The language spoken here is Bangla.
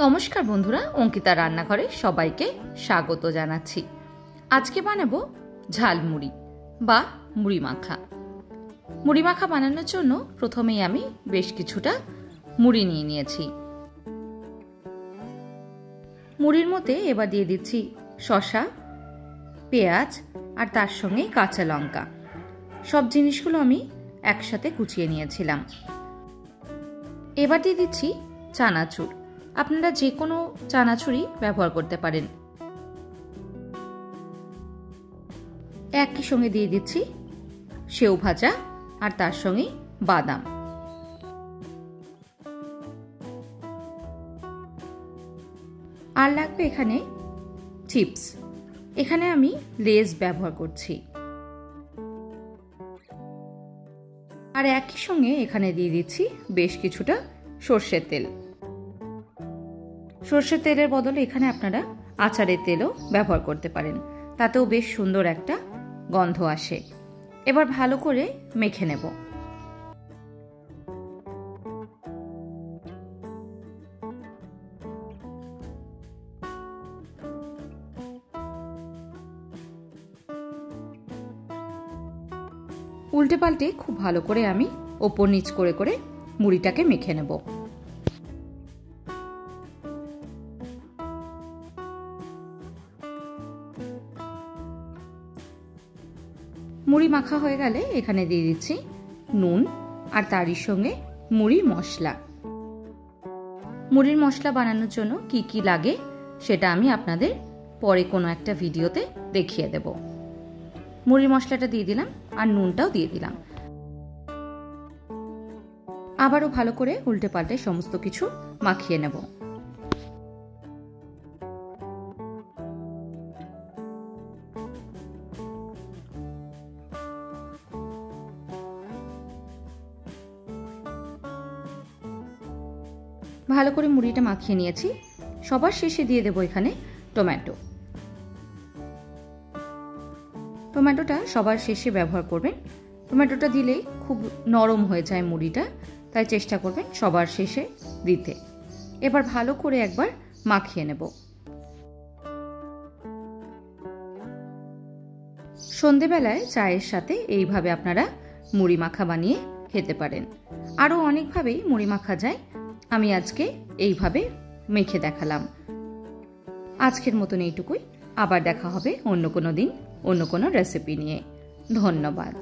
নমস্কার বন্ধুরা, অঙ্কিতা রান্নাঘরে সবাইকে স্বাগত জানাচ্ছি। আজকে বানাবো ঝালমুড়ি বা মুড়ি মাখা। মুড়ি মাখা বানানোর জন্য প্রথমেই আমি বেশ কিছুটা মুড়ি নিয়ে নিয়েছি। মুড়ির মধ্যে এবার দিয়ে দিচ্ছি শসা, পেঁয়াজ আর তার সঙ্গে কাঁচা লঙ্কা। সব জিনিসগুলো আমি একসাথে কুচিয়ে নিয়েছিলাম। এবার দিয়ে দিচ্ছি চানাচুর। আপনারা যে কোনো চানাচুরই ব্যবহার করতে পারেন। একই সঙ্গে দিয়ে দিচ্ছি সেও ভাজা আর তার সঙ্গে বাদাম। আর লাগবে এখানে চিপস। এখানে আমি লেস ব্যবহার করছি। আর একই সঙ্গে এখানে দিয়ে দিচ্ছি বেশ কিছুটা সর্ষের তেল। সর্ষের তেলের বদলে এখানে আপনারা আচারের তেলও ব্যবহার করতে পারেন, তাতেও বেশ সুন্দর একটা গন্ধ আসে। এবার ভালো করে মেখে নেব। উল্টে পাল্টে খুব ভালো করে আমি ওপর নিচ করে করে মুড়িটাকে মেখে নেব। মুড়ি মাখা হয়ে গেলে এখানে দিয়ে দিচ্ছি নুন আর তারই সঙ্গে মুড়ি মশলা। মুড়ির মশলা বানানোর জন্য কি কি লাগে সেটা আমি আপনাদের পরে কোনো একটা ভিডিওতে দেখিয়ে দেব। মুড়ির মশলাটা দিয়ে দিলাম আর নুনটাও দিয়ে দিলাম। আবারও ভালো করে উল্টে পাল্টে সমস্ত কিছু মাখিয়ে নেব। ভালো করে মুড়িটা মাখিয়ে নিয়েছি। সবার শেষে দিয়ে দেবো এখানে টমেটো। টমেটোটা সবার শেষে ব্যবহার করবেন। টমেটোটা দিলেই খুব নরম হয়ে যায় মুড়িটা, তাই চেষ্টা করবেন সবার শেষে দিতে। এবার ভালো করে একবার মাখিয়ে নেব। সন্ধেবেলায় চায়ের সাথে এইভাবে আপনারা মুড়ি মাখা বানিয়ে খেতে পারেন। আরও অনেকভাবেই মুড়ি মাখা যায়, আমি আজকে এইভাবে মেখে দেখালাম। আজকের মতন এইটুকুই। আবার দেখা হবে অন্য কোনো দিন অন্য কোনো রেসিপি নিয়ে। ধন্যবাদ।